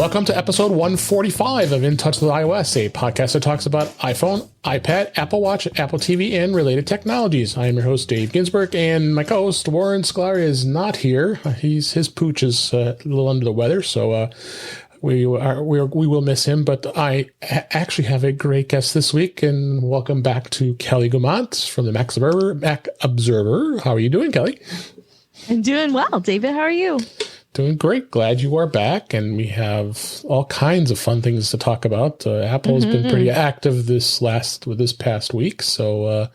Welcome to episode 145 of In Touch with iOS, a podcast that talks about iPhone, iPad, Apple Watch, Apple TV, and related technologies. I am your host, Dave Ginsburg, and my co-host, Warren Sklar, is not here. His pooch is a little under the weather, so we will miss him. But I actually have a great guest this week, and welcome back to Kelly Guimont from the Mac Observer. How are you doing, Kelly? I'm doing well. David, how are you? Doing great. Glad you are back, and we have all kinds of fun things to talk about. Apple has been pretty active this past week, so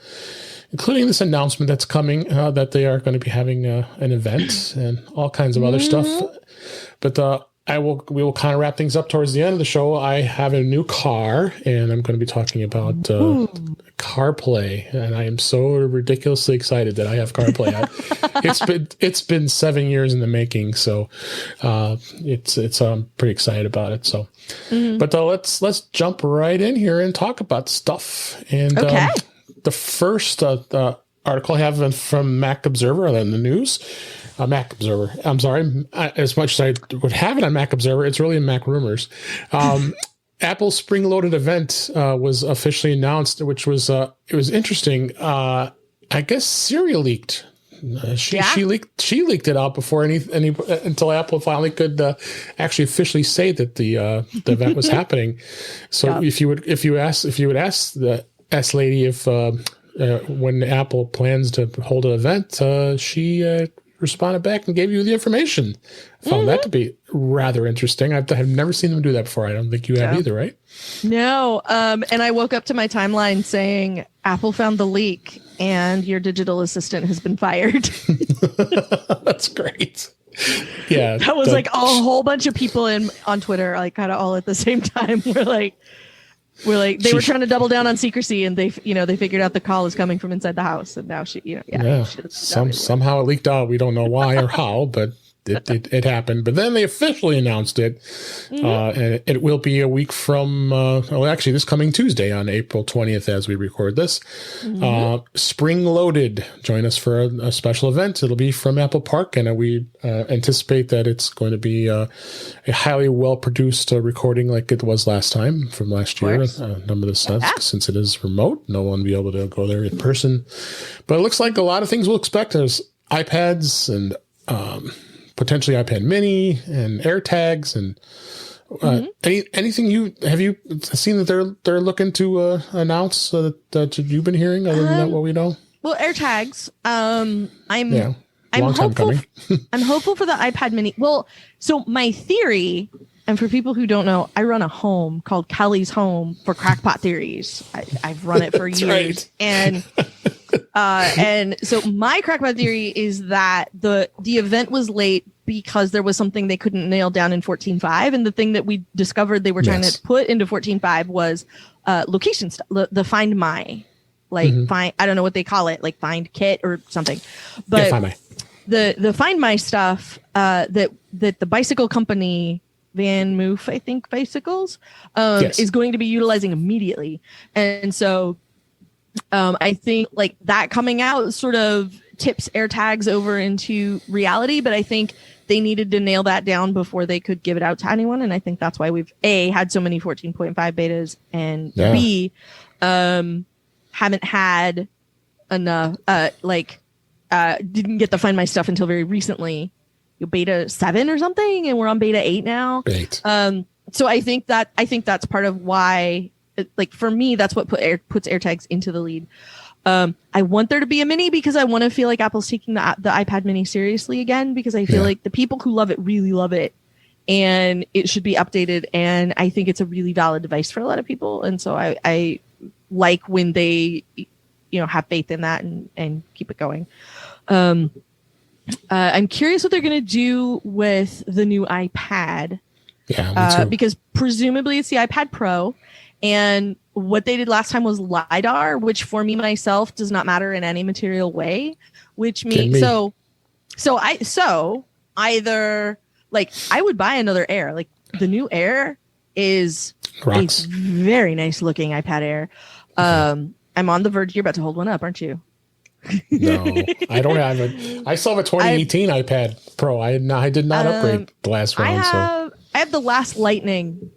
including this announcement that's coming that they are going to be having an event and all kinds of other stuff. But we will kind of wrap things up towards the end of the show. I have a new car, and I'm going to be talking about CarPlay, and I am so ridiculously excited that I have CarPlay. It's been 7 years in the making, so I'm pretty excited about it. So, but let's jump right in here and talk about stuff. And the first article I have from Mac Observer in the news. Mac Observer. I'm sorry. As much as I would have it on Mac Observer, it's really in Mac Rumors. Apple's spring-loaded event was officially announced, which was it was interesting. I guess Siri leaked. She leaked it out before until Apple finally could actually officially say that the event was happening. So if you would ask the S lady if when Apple plans to hold an event, she responded back and gave you the information. Found that to be rather interesting. I've never seen them do that before. I don't think you have either, right? No. And I woke up to my timeline saying, Apple found the leak and your digital assistant has been fired. That's great. Yeah. That was like a whole bunch of people on Twitter, like kind of all at the same time. They were trying to double down on secrecy, and they figured out the call is coming from inside the house, and now somehow it leaked out. We don't know why or how, but it happened. But then they officially announced it, and it will be a week from actually this coming Tuesday on April 20th as we record this. Spring loaded. Join us for a special event. It'll be from Apple Park, and we anticipate that it's going to be a highly well produced recording like it was last time from last year. Number of the since it is remote, no one will be able to go there in person. But it looks like a lot of things we'll expect. There's iPads and potentially iPad Mini and AirTags and anything have you seen that they're looking to announce that you've been hearing other than that what we know? Well, AirTags. I'm hopeful. I'm hopeful for the iPad Mini. Well, so my theory, and for people who don't know, I run a home called Kelly's Home for Crackpot Theories. I've run it for years, right. And so my crackpot theory is that the event was late because there was something they couldn't nail down in 14.5, and the thing that we discovered they were trying to put into 14.5 was location stuff, the Find My, find, I don't know what they call it, like Find Kit or something, but Find My. The Find My stuff that the bicycle company Van Moof, I think, bicycles is going to be utilizing immediately, and so. I think like that coming out sort of tips AirTags over into reality, but I think they needed to nail that down before they could give it out to anyone. And I think that's why we've had so many 14.5 betas, and B, haven't had enough, didn't get to Find My stuff until very recently, beta 7 or something. And we're on beta 8 now. So I think that's part of why, like for me, that's what puts AirTags into the lead. I want there to be a mini because I want to feel like Apple's taking the iPad mini seriously again, because I feel like the people who love it really love it, and it should be updated. And I think it's a really valid device for a lot of people. And so I like when they, have faith in that and keep it going. I'm curious what they're going to do with the new iPad. Yeah, because presumably it's the iPad Pro. And what they did last time was LiDAR, which for me myself does not matter in any material way, which means so either like I would buy another Air. Like the new Air is a very nice looking iPad Air. I'm on the verge. You're about to hold one up, aren't you? No, I don't have it. I still have a 2018 iPad Pro. I did not upgrade the last round. I have the last Lightning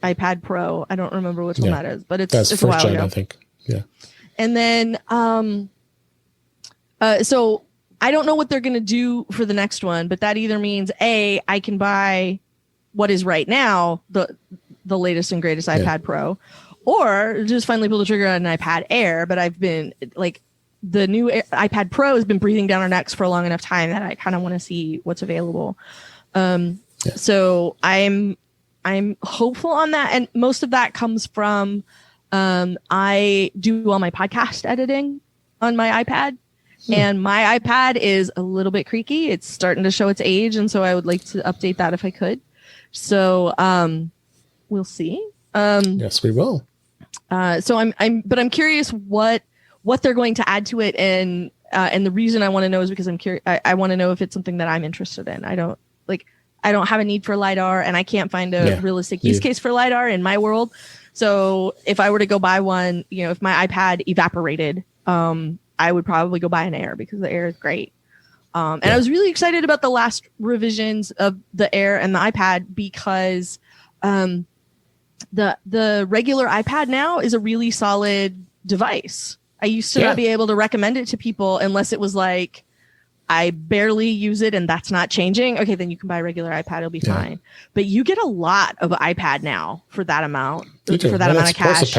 iPad Pro. I don't remember which one that is, but it's first a while gen, ago. I think. Yeah. And then, so I don't know what they're going to do for the next one, but that either means A, I can buy what is right now the latest and greatest iPad Pro, or just finally pull the trigger on an iPad Air. But I've been like, the new iPad Pro has been breathing down our necks for a long enough time that I kind of want to see what's available. So I'm hopeful on that, and most of that comes from I do all my podcast editing on my iPad. And my iPad is a little bit creaky. It's starting to show its age, and so I would like to update that if I could. So we'll see. Yes, we will. So I'm curious what they're going to add to it, and the reason I want to know is because I'm curious. I want to know if it's something that I'm interested in. I don't have a need for LiDAR, and I can't find a realistic use case for LiDAR in my world. So if I were to go buy one, if my iPad evaporated, I would probably go buy an Air because the Air is great. And I was really excited about the last revisions of the Air and the iPad because the regular iPad now is a really solid device. I used to not be able to recommend it to people unless it was like, I barely use it and that's not changing. Okay, then you can buy a regular iPad. It'll be fine. But you get a lot of iPad now for that amount, for that amount of cash.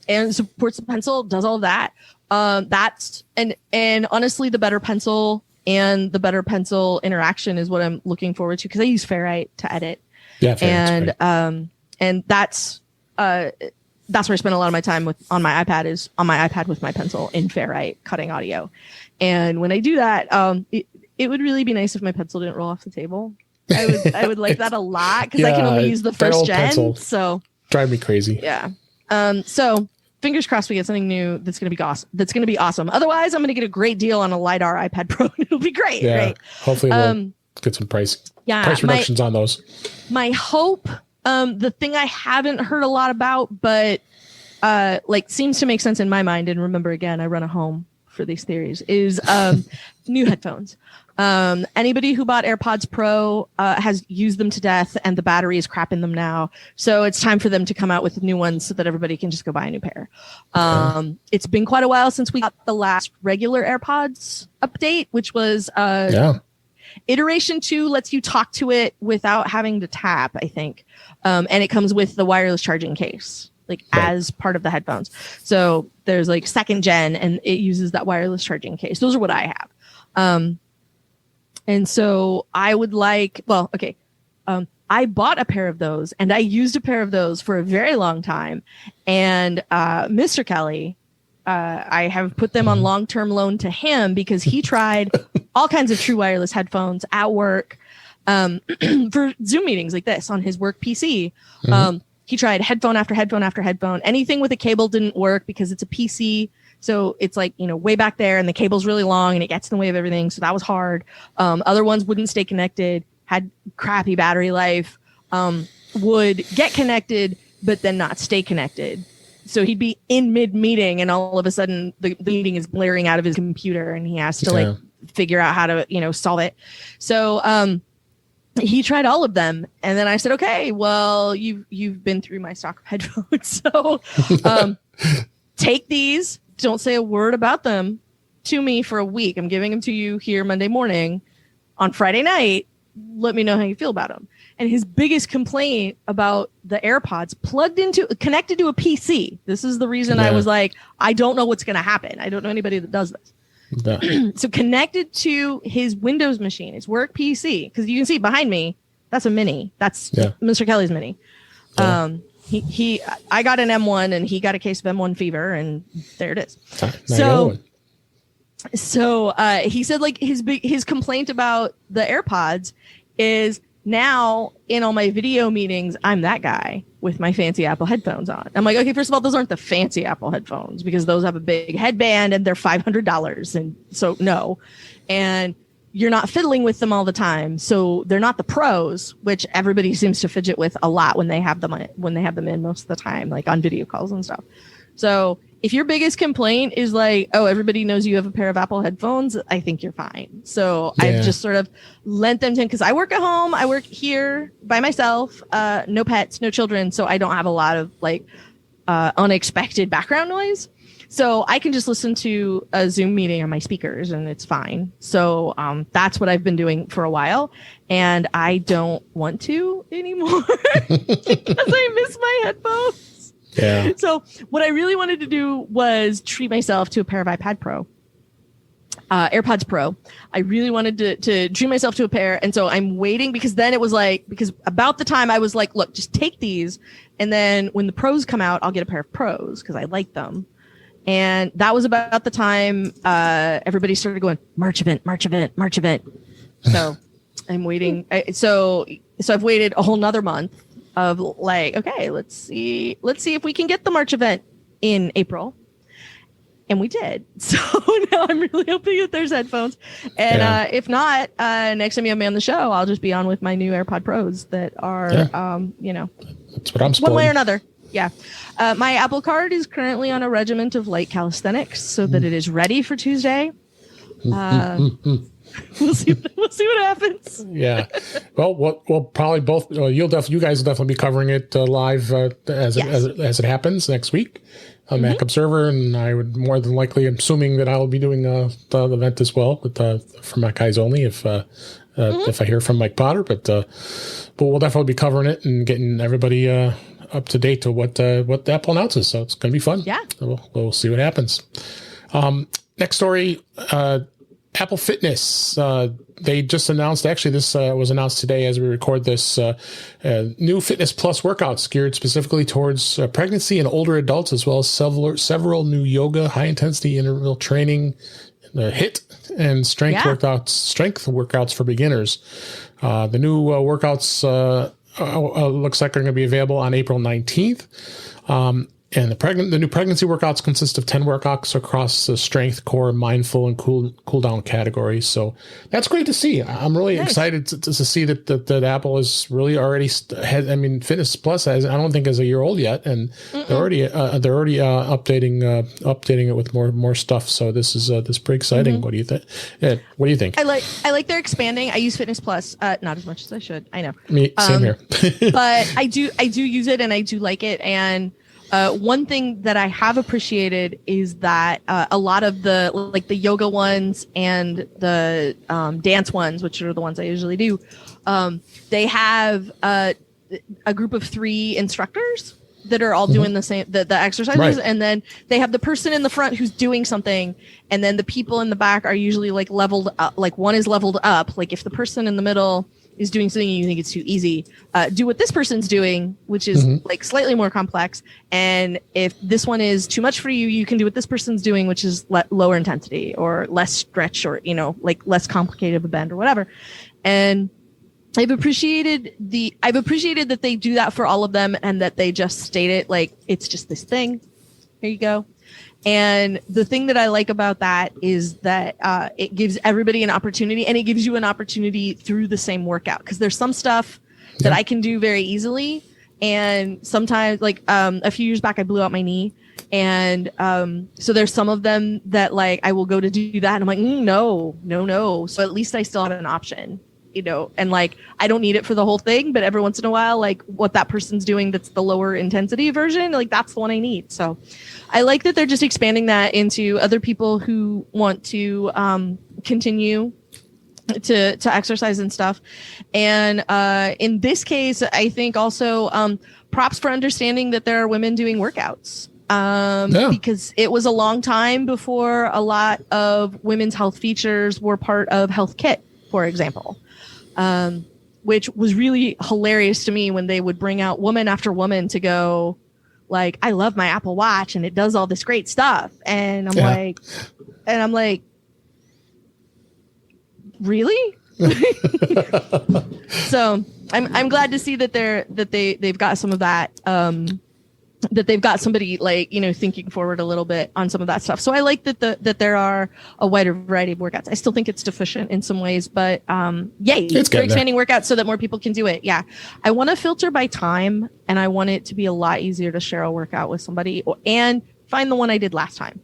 And supports the pencil, does all that. And honestly, the better pencil and the better pencil interaction is what I'm looking forward to because I use Ferrite to edit. Yeah, and that's where I spend a lot of my time on my iPad with my pencil in Ferrite cutting audio. And when I do that, it would really be nice if my pencil didn't roll off the table. I would like that a lot because I can only use the first gen. Pencil. So drive me crazy. Yeah. So fingers crossed we get something new that's going to be awesome. Otherwise, I'm going to get a great deal on a LiDAR iPad Pro. It'll be great. Yeah. Right? Hopefully we'll get some price reductions on those. My hope, the thing I haven't heard a lot about, but seems to make sense in my mind. And remember, again, I run a home for these theories is new headphones. Anybody who bought AirPods Pro has used them to death and the battery is crap in them now. So it's time for them to come out with new ones so that everybody can just go buy a new pair. It's been quite a while since we got the last regular AirPods update, which was iteration 2 lets you talk to it without having to tap, I think. And it comes with the wireless charging case. As part of the headphones. So there's second gen and it uses that wireless charging case. Those are what I have. And so I would I bought a pair of those and I used a pair of those for a very long time. And Mr. Kelly, I have put them on long-term loan to him because he tried all kinds of true wireless headphones at work for Zoom meetings like this on his work PC. He tried headphone after headphone after headphone. Anything with a cable didn't work because it's a PC. So it's way back there and the cable's really long and it gets in the way of everything. So that was hard. Other ones wouldn't stay connected, had crappy battery life, would get connected, but then not stay connected. So he'd be in mid-meeting and all of a sudden the meeting is blaring out of his computer and he has to figure out how to, solve it. So, he tried all of them. And then I said, okay, well, you've been through my stock of headphones. So take these. Don't say a word about them to me for a week. I'm giving them to you here Monday morning. On Friday night, let me know how you feel about them. And his biggest complaint about the AirPods connected to a PC. This is the reason I was like, I don't know what's going to happen. I don't know anybody that does this. So connected to his Windows machine, his work PC, because you can see behind me, that's a mini. That's Mr. Kelly's mini. I got an M1 and he got a case of M1 fever and there it is. So he said his complaint about the AirPods is now in all my video meetings, I'm that guy with my fancy Apple headphones on. I'm like, okay, first of all, those aren't the fancy Apple headphones because those have a big headband and they're $500. And so no, and you're not fiddling with them all the time. So they're not the pros, which everybody seems to fidget with a lot when they have them in most of the time, like on video calls and stuff. So if your biggest complaint is like, oh, everybody knows you have a pair of Apple headphones, I think you're fine. So I've just sort of lent them to, because I work at home, I work here by myself, no pets, no children. So I don't have a lot of like unexpected background noise. So I can just listen to a Zoom meeting on my speakers and it's fine. So that's what I've been doing for a while. And I don't want to anymore because I miss my headphones. Yeah. So what I really wanted to do was treat myself to a pair of iPad Pro, AirPods Pro. I really wanted to treat myself to a pair. And so I'm waiting, because then it was like, because about the time I was like, look, just take these. And then when the Pros come out, I'll get a pair of Pros because I like them. And that was about the time everybody started going, March event. So I'm waiting. So I've waited a whole nother month of like, okay, let's see if we can get the March event in April. And we did. So now I'm really hoping that there's headphones. And if not, next time you have me on the show, I'll just be on with my new AirPod Pros that are, that's what I'm sporting. One way or another. Yeah. My Apple Card is currently on a regiment of light calisthenics so that it is ready for Tuesday. We'll see what happens. Yeah. Well, we'll probably both. You guys will definitely be covering it live as it happens next week on Mac Observer, and I would more than likely, assuming that I'll be doing the event as well for Mac Eyes Only if I hear from Mike Potter. But we'll definitely be covering it and getting everybody up to date to what Apple announces. So it's going to be fun. Yeah. We'll see what happens. Next story. Apple Fitness, they just announced, actually this was announced today as we record this, new Fitness Plus workouts geared specifically towards pregnancy and older adults, as well as several new yoga, high-intensity interval training, HIIT, and strength workouts for beginners. The new workouts looks like they're going to be available on April 19th. And the new pregnancy workouts consist of 10 workouts across the strength, core, mindful, and cool down categories. So that's great to see. I'm really excited to see that Apple is really already Fitness Plus I don't think is a year old yet, and they're already updating it with more stuff. So this is pretty exciting. What do you think? What do you think? I like they're expanding. I use Fitness Plus, not as much as I should. I know. Me, same here. But I do use it and I do like it. And one thing that I have appreciated is that a lot of the yoga ones and the dance ones, which are the ones I usually do, they have a group of 3 instructors that are all doing the same the exercises, and then they have the person in the front who's doing something, and then the people in the back are usually like leveled up. Like one is leveled up. Like if the person in the middle is doing something and you think it's too easy, do what this person's doing, which is like slightly more complex. And if this one is too much for you, you can do what this person's doing, which is lower intensity or less stretch, or, like less complicated of a bend or whatever. And I've appreciated that they do that for all of them, and that they just state it like, it's just this thing. Here you go. And the thing that I like about that is that it gives everybody an opportunity, and it gives you an opportunity through the same workout. Because there's some stuff that I can do very easily. And sometimes, like a few years back, I blew out my knee. And so there's some of them that like I will go to do that. And I'm like, no. So at least I still have an option. And like, I don't need it for the whole thing, but every once in a while, like what that person's doing, that's the lower intensity version, like that's the one I need. So I like that they're just expanding that into other people who want to continue to exercise and stuff. And in this case, I think also props for understanding that there are women doing workouts. Because it was a long time before a lot of women's health features were part of Health Kit, for example. Which was really hilarious to me when they would bring out woman after woman to go like, I love my Apple Watch and it does all this great stuff. And I'm like, really? So I'm glad to see that they've got some of that, that they've got somebody like, thinking forward a little bit on some of that stuff. So I like that there are a wider variety of workouts. I still think it's deficient in some ways, but yay, they're expanding workouts so that more people can do it. Yeah. I want to filter by time, and I want it to be a lot easier to share a workout with somebody, and find the one I did last time.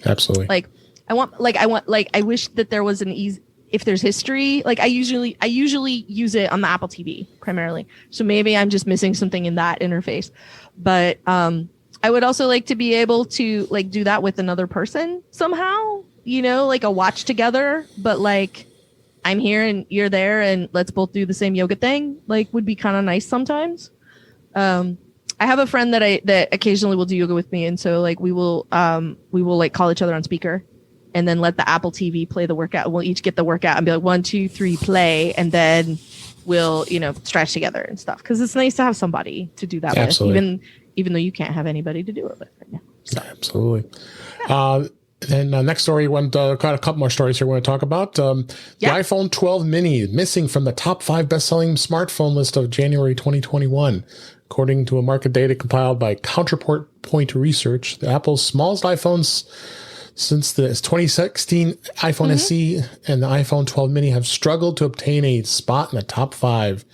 Absolutely. I wish that there was an easy, if there's history, like I usually use it on the Apple TV primarily. So maybe I'm just missing something in that interface. But I would also like to be able to like do that with another person somehow, like a watch together, but like I'm here and you're there and let's both do the same yoga thing, like would be kind of nice sometimes. I have a friend that occasionally will do yoga with me, and so like we will like call each other on speaker and then let the Apple TV play the workout. We'll each get the workout and be like 1, 2, 3, play, and then we'll stretch together and stuff, because it's nice to have somebody to do that Absolutely. with, even though you can't have anybody to do it with right now. So. Absolutely. Yeah. Then next story, got a couple more stories here we want to talk about. The iPhone 12 mini missing from the top 5 best-selling smartphone list of January 2021. According to a market data compiled by Counterpoint Research, Apple's smallest iPhones since the 2016 iPhone SE and the iPhone 12 mini have struggled to obtain a spot in the top 5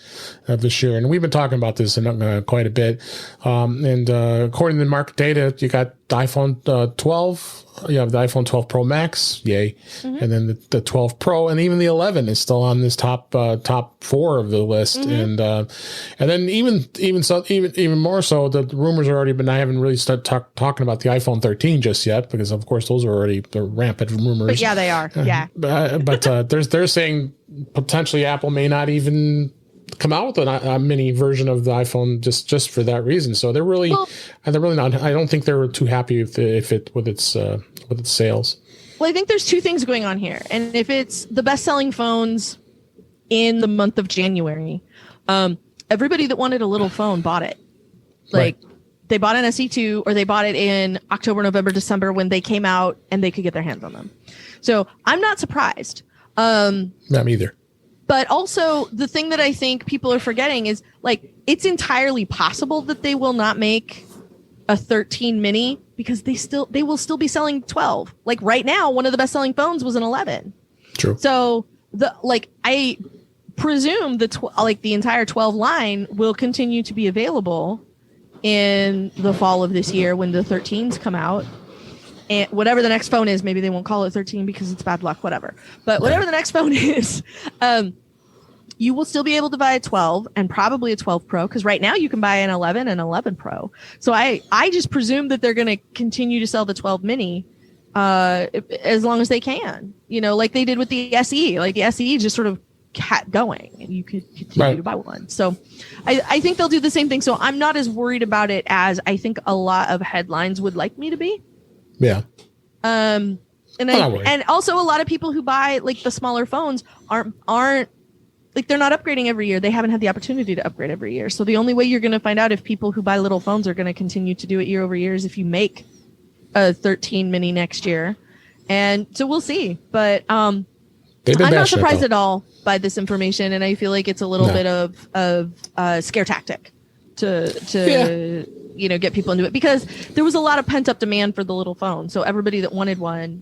of this year. And we've been talking about this in quite a bit. And according to the market data, you got the iPhone 12. You have the iPhone 12 Pro Max, yay, and then the 12 Pro, and even the 11 is still on this top 4 of the list, and then even more so, the rumors are already been. I haven't really started talking about the iPhone 13 just yet, because of course those are already the rampant rumors. But yeah, they are. Yeah, but they're saying potentially Apple may not even come out with a mini version of the iPhone just for that reason. So they're really not. I don't think they're too happy with its sales. Well, I think there's two things going on here, and if it's the best-selling phones in the month of January, everybody that wanted a little phone bought it. Like they bought an SE2, or they bought it in October, November, December when they came out and they could get their hands on them. So I'm not surprised. Not either. But also, the thing that I think people are forgetting is, like, it's entirely possible that they will not make a 13 mini, because they will still be selling 12. Like right now, one of the best-selling phones was an 11. True. So I presume the entire 12 line will continue to be available in the fall of this year when the 13s come out. And whatever the next phone is, maybe they won't call it 13 because it's bad luck, whatever. But whatever the next phone is, you will still be able to buy a 12 and probably a 12 Pro, because right now you can buy an 11 and 11 Pro. So I just presume that they're going to continue to sell the 12 mini as long as they can, like they did with the SE. Like the SE just sort of kept going and you could continue to buy one. So I think they'll do the same thing. So I'm not as worried about it as I think a lot of headlines would like me to be. Yeah. And also a lot of people who buy like the smaller phones aren't like, they're not upgrading every year. They haven't had the opportunity to upgrade every year. So the only way you're going to find out if people who buy little phones are going to continue to do it year over year is if you make a 13 mini next year. And so we'll see. But I'm not surprised at all by this information, and I feel like it's a little bit of scare tactic to get people into it, because there was a lot of pent up demand for the little phone. So everybody that wanted one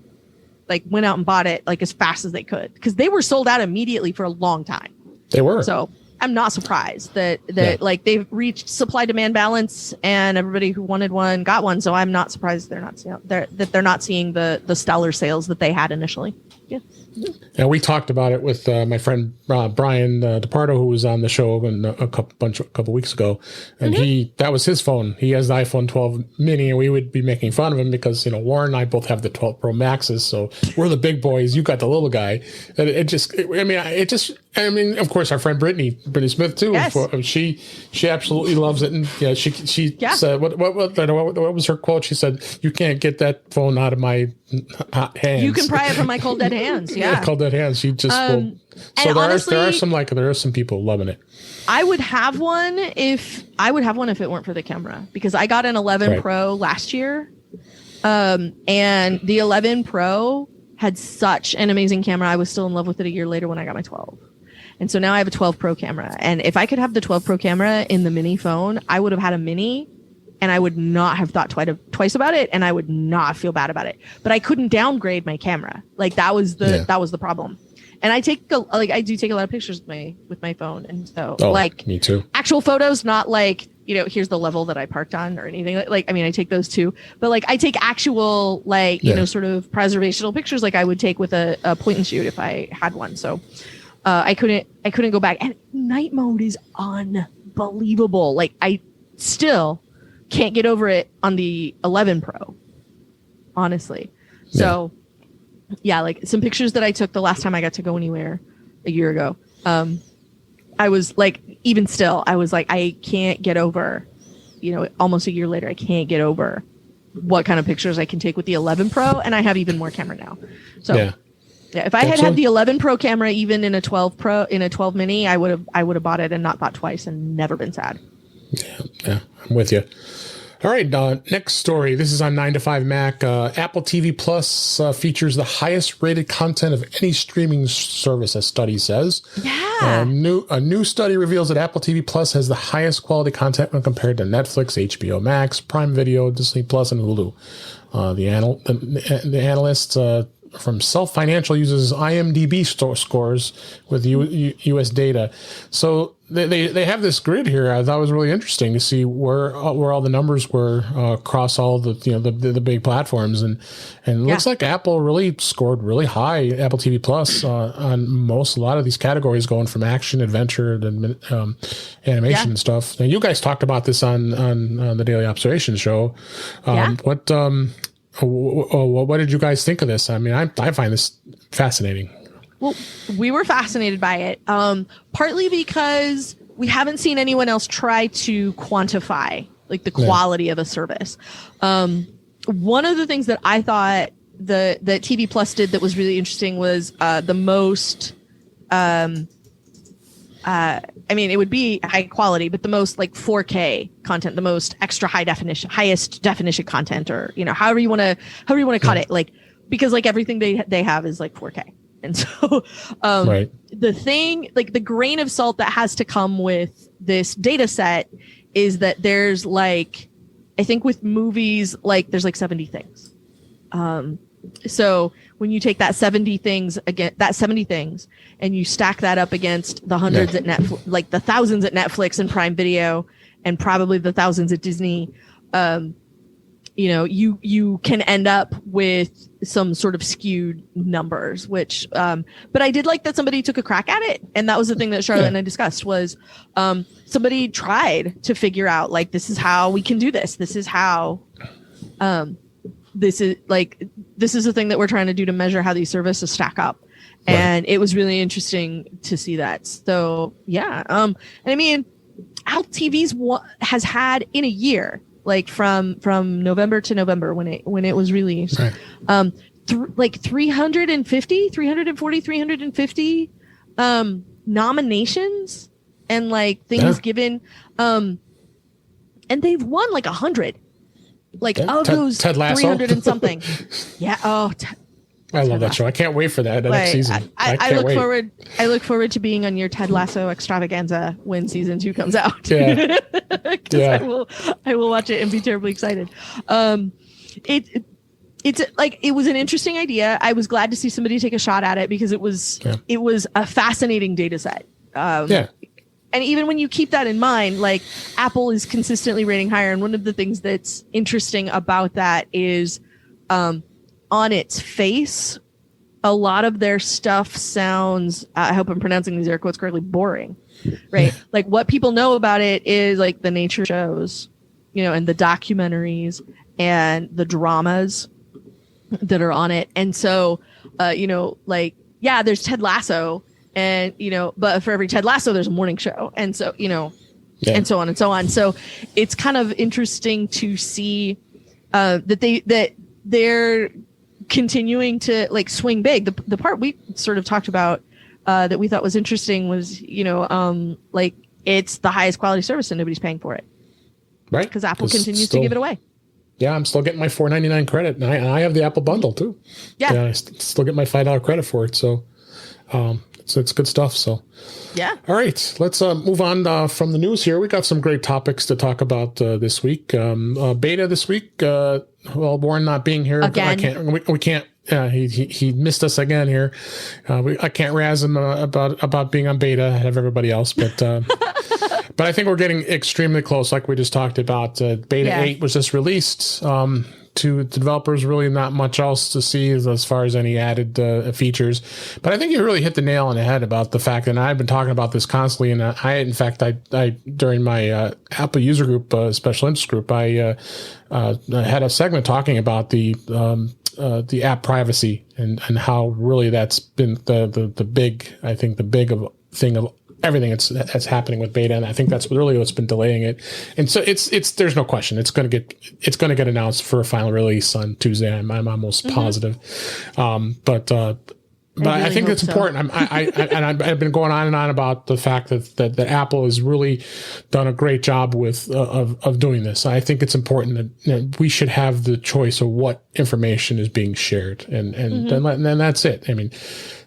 like went out and bought it like as fast as they could, because they were sold out immediately for a long time. They were. So I'm not surprised that like they've reached supply demand balance and everybody who wanted one got one. So I'm not surprised they're not seeing the stellar sales that they had initially. Yeah. And we talked about it with my friend Brian DePardo, who was on the show a couple weeks ago, and that was his phone. He has the iPhone 12 mini, and we would be making fun of him because Warren and I both have the 12 Pro Maxes, so we're the big boys. You got the little guy, and I mean, of course, our friend Brittany Smith too. Yes. She absolutely loves it, and she said what was her quote? She said, "You can't get that phone out of my hands. You can pry it from my cold dead hands." Yeah, cold dead hands. She just will. So there are some people loving it. I would have one if it weren't for the camera, because I got an 11 Pro last year, and the 11 Pro had such an amazing camera. I was still in love with it a year later when I got my 12. And so now I have a 12 Pro camera. And if I could have the 12 Pro camera in the mini phone, I would have had a mini, and I would not have thought twice about it, and I would not feel bad about it. But I couldn't downgrade my camera. Like that was the problem. And I do take a lot of pictures with my phone, and so me too. Actual photos, not like here's the level that I parked on or anything. Like, I mean, I take those too, but like I take actual, like, sort of preservational pictures like I would take with a point and shoot if I had one. So I couldn't go back. And night mode is unbelievable. Like, I still can't get over it on the 11 Pro, honestly. So yeah, like some pictures that I took the last time I got to go anywhere a year ago. I was like, even still, I was like, I can't get over, almost a year later, I can't get over what kind of pictures I can take with the 11 Pro, and I have even more camera now. So if I had the 11 Pro camera, even in a 12 Pro, in a 12 mini, I would have bought it and not bought twice and never been sad. Yeah, I'm with you. All right, next story. This is on 9 to 5 Mac. Apple TV Plus features the highest rated content of any streaming service, a study says. Yeah. A new study reveals that Apple TV Plus has the highest quality content when compared to Netflix, HBO Max, Prime Video, Disney Plus, and Hulu. The analysts from Self Financial uses IMDb scores with U.S. data. So they have this grid here. I thought it was really interesting to see where all the numbers were across all the big platforms, and it looks like Apple really scored really high. Apple TV Plus on a lot of these categories, going from action, adventure, to animation and stuff. Now, you guys talked about this on the Daily Observation show. What did you guys think of this? I mean, I find this fascinating. Well, we were fascinated by it, partly because we haven't seen anyone else try to quantify like the quality of a service. One of the things that I thought that TV Plus did that was really interesting was the most. I mean, it would be high quality, but the most like 4K content, the most extra highest definition content, or however you want to cut it, like, because like everything they have is like 4K. And so the thing, like the grain of salt that has to come with this data set is that there's like, I think with movies, like there's like 70 things. So when you take that 70 things and you stack that up against the hundreds at Netflix, like the thousands at Netflix and Prime Video, and probably the thousands at Disney, you can end up with some sort of skewed numbers, which, but I did like that somebody took a crack at it. And that was the thing that Charlotte and I discussed was, somebody tried to figure out, like, this is how we can do this. This is how, this is the thing that we're trying to do to measure how these services stack up. And it was really interesting to see that. So, and I mean, Apple TV's has had in a year, like from November to November when it was released, like 350 nominations and like things given, and they've won like 100. Like of those Ted Lasso. 300 and something. Yeah. Oh, I love that show. I can't wait for that next season. I look forward to being on your Ted Lasso extravaganza when season 2 comes out. Yeah. I will watch it and be terribly excited. It's like, it was an interesting idea. I was glad to see somebody take a shot at it because it was a fascinating data set. And even when you keep that in mind, like Apple is consistently rating higher. And one of the things that's interesting about that is, on its face, a lot of their stuff sounds, I hope I'm pronouncing these air quotes correctly, boring, right? Like what people know about it is like the nature shows, and the documentaries and the dramas that are on it. And so, there's Ted Lasso, and, but for every Ted Lasso, there's a morning show. And so, and so on and so on. So it's kind of interesting to see that they're continuing to like swing big. The part we sort of talked about that we thought was interesting was, like it's the highest quality service and nobody's paying for it. Right. Because Apple continues to give it away. Yeah, I'm still getting my $4.99 credit, and I have the Apple bundle too. Yeah, I still get my $5 credit for it. So, it's good stuff. So, all right, let's move on from the news here. We got some great topics to talk about this week. Beta this week. Warren not being here again. We can't. He missed us again here. I can't razz him about being on beta ahead of everybody else, but But I think we're getting extremely close, like we just talked about. Beta 8 was just released. To developers, really not much else to see as far as any added features. But I think you really hit the nail on the head about the fact, and I've been talking about this constantly. And I during my Apple user group, special interest group, I had a segment talking about the app privacy and how really that's been the big, I think the big thing of everything that's happening with beta, and I think that's really what's been delaying it. And so it's there's no question it's going to get announced for a final release on Tuesday. I'm almost positive. But I think it's important. I've been going on and on about the fact that Apple has really done a great job of doing this. I think it's important that we should have the choice of what information is being shared, and then that's it. I mean,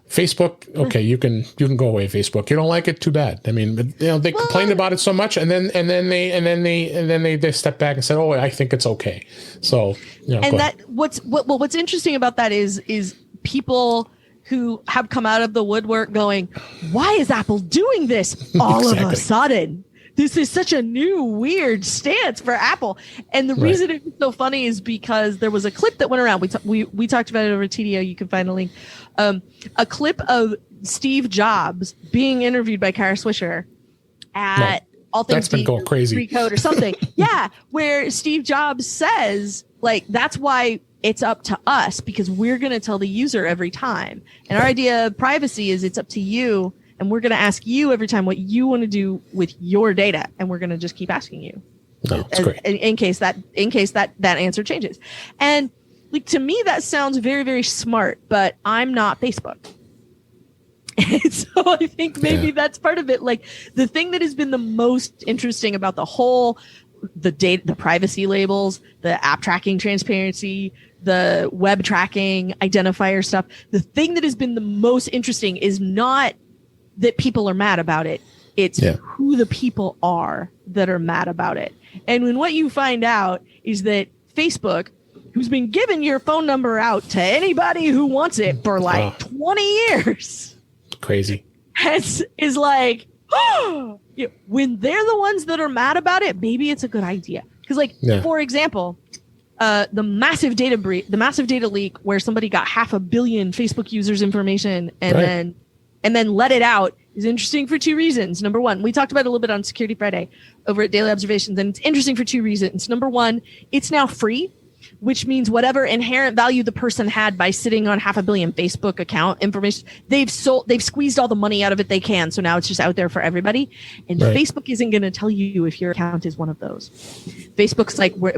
Facebook, okay, you can go away, Facebook. You don't like it, too bad. I mean, they complained about it so much, and then they stepped back and said, "Oh, I think it's okay." So, and what's interesting about that is people who have come out of the woodwork going, "Why is Apple doing this all of a sudden? This is such a new, weird stance for Apple." And the reason it's so funny is because there was a clip that went around. We talked about it over TDO. You can find a link. A clip of Steve Jobs being interviewed by Kara Swisher at All Things been going crazy. Free Code or something. Yeah, where Steve Jobs says, like, that's why it's up to us, because we're going to tell the user every time. And our idea of privacy is it's up to you. And we're going to ask you every time what you want to do with your data, and we're going to just keep asking you, in case that answer changes. And like, to me, that sounds very, very smart. But I'm not Facebook, and so I think maybe that's part of it. Like, the thing that has been the most interesting about the data, the privacy labels, the app tracking transparency, the web tracking identifier stuff. The thing that has been the most interesting is not that people are mad about it. It's who the people are that are mad about it. And when what you find out is that Facebook, who's been giving your phone number out to anybody who wants it for like 20 years. Crazy. Is like, when they're the ones that are mad about it, maybe it's a good idea. Because for example, the massive data leak where somebody got 500 million Facebook users' information and then let it out is interesting for two reasons. Number one, we talked about it a little bit on Security Friday over at Daily Observations, and it's interesting for two reasons. Number one, it's now free, which means whatever inherent value the person had by sitting on 500 million Facebook account information, they've squeezed all the money out of it they can. So now it's just out there for everybody. And Facebook isn't going to tell you if your account is one of those. Facebook's like, we're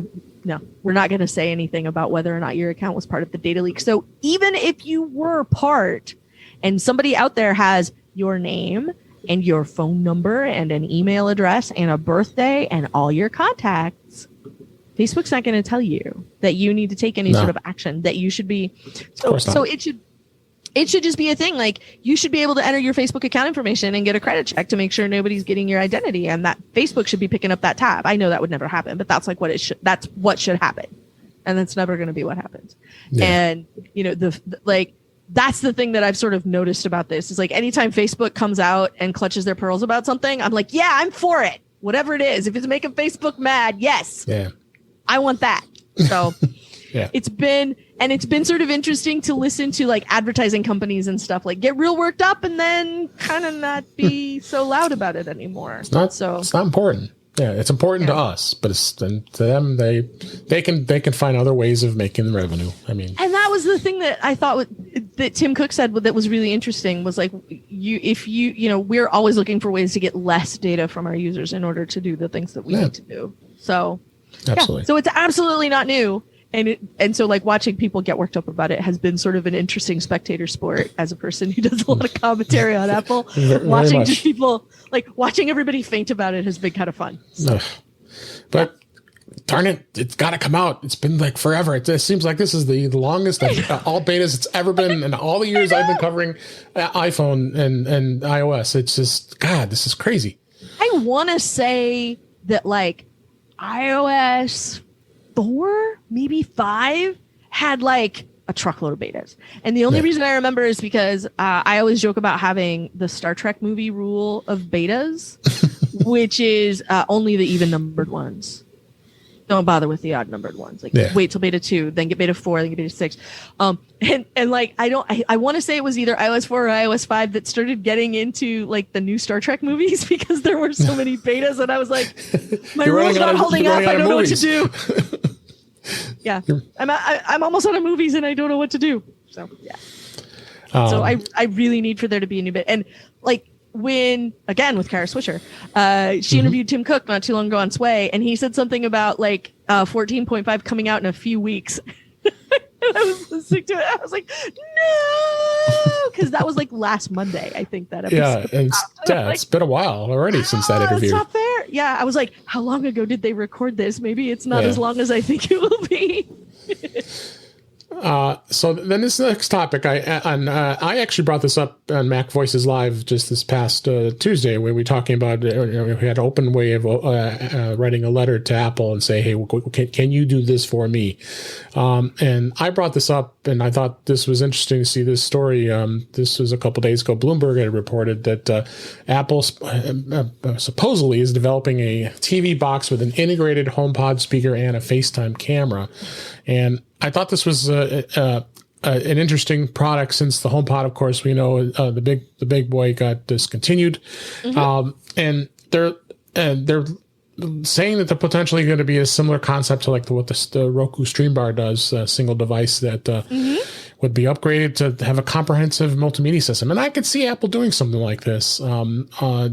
not going to say anything about whether or not your account was part of the data leak. So even if you were part, and somebody out there has your name and your phone number and an email address and a birthday and all your contacts, Facebook's not going to tell you that you need to take any sort of action, that you should be. So it should just be a thing. Like, you should be able to enter your Facebook account information and get a credit check to make sure nobody's getting your identity, and that Facebook should be picking up that tab. I know that would never happen, but that's that's what should happen. And that's never going to be what happens. Yeah. And that's the thing that I've sort of noticed about this is, like, anytime Facebook comes out and clutches their pearls about something, I'm like, yeah, I'm for it. Whatever it is. If it's making Facebook mad, yes. Yeah. I want that. So it's been sort of interesting to listen to, like, advertising companies and stuff, like, get real worked up and then kind of not be so loud about it anymore. It's not important. Yeah, it's important to us, but to them, they can find other ways of making revenue. I mean, and that was the thing that I thought that Tim Cook said that was really interesting, was like, we're always looking for ways to get less data from our users in order to do the things that we need to do. So, absolutely. So it's absolutely not new. And so, like, watching people get worked up about it has been sort of an interesting spectator sport as a person who does a lot of commentary on Apple. Watching just people, like, watching everybody faint about it has been kind of fun. So. But darn it, it's got to come out. It's been like forever. It seems like this is the longest all betas it's ever been in all the years I've been covering iPhone and iOS. It's just, God, this is crazy. I want to say that, like, iOS 4, maybe 5 had like a truckload of betas. And the only reason I remember is because I always joke about having the Star Trek movie rule of betas, which is only the even numbered ones. Don't bother with the odd numbered ones. Like wait till beta 2, then get beta 4, then get beta 6. And like I want to say it was either iOS 4 or iOS 5 that started getting into like the new Star Trek movies because there were so many betas, and I was like, my room's not holding up. I don't know what to do. Yeah, I'm almost out of movies, and I don't know what to do. So yeah. So I really need for there to be a new bit, and like. When again with Kara Swisher, she interviewed Tim Cook not too long ago on Sway, and he said something about like 14.5 coming out in a few weeks. And I was listening to it. I was like, no, because that was like last Monday, I think that episode. Yeah, and it's been a while already since that interview. It's not fair. Yeah, I was like, how long ago did they record this? Maybe it's not as long as I think it will be. So then this next topic, I actually brought this up on Mac Voices Live just this past Tuesday, where we were talking about we had an open way of writing a letter to Apple and say, hey, can you do this for me? And I brought this up, and I thought this was interesting to see this story. This was a couple days ago. Bloomberg had reported that Apple supposedly is developing a TV box with an integrated HomePod speaker and a FaceTime camera. And I thought this was an interesting product since the HomePod, of course, we know the big boy got discontinued, and they're saying that they're potentially going to be a similar concept to like what the Roku Stream Bar does, a single device that would be upgraded to have a comprehensive multimedia system. And I could see Apple doing something like this,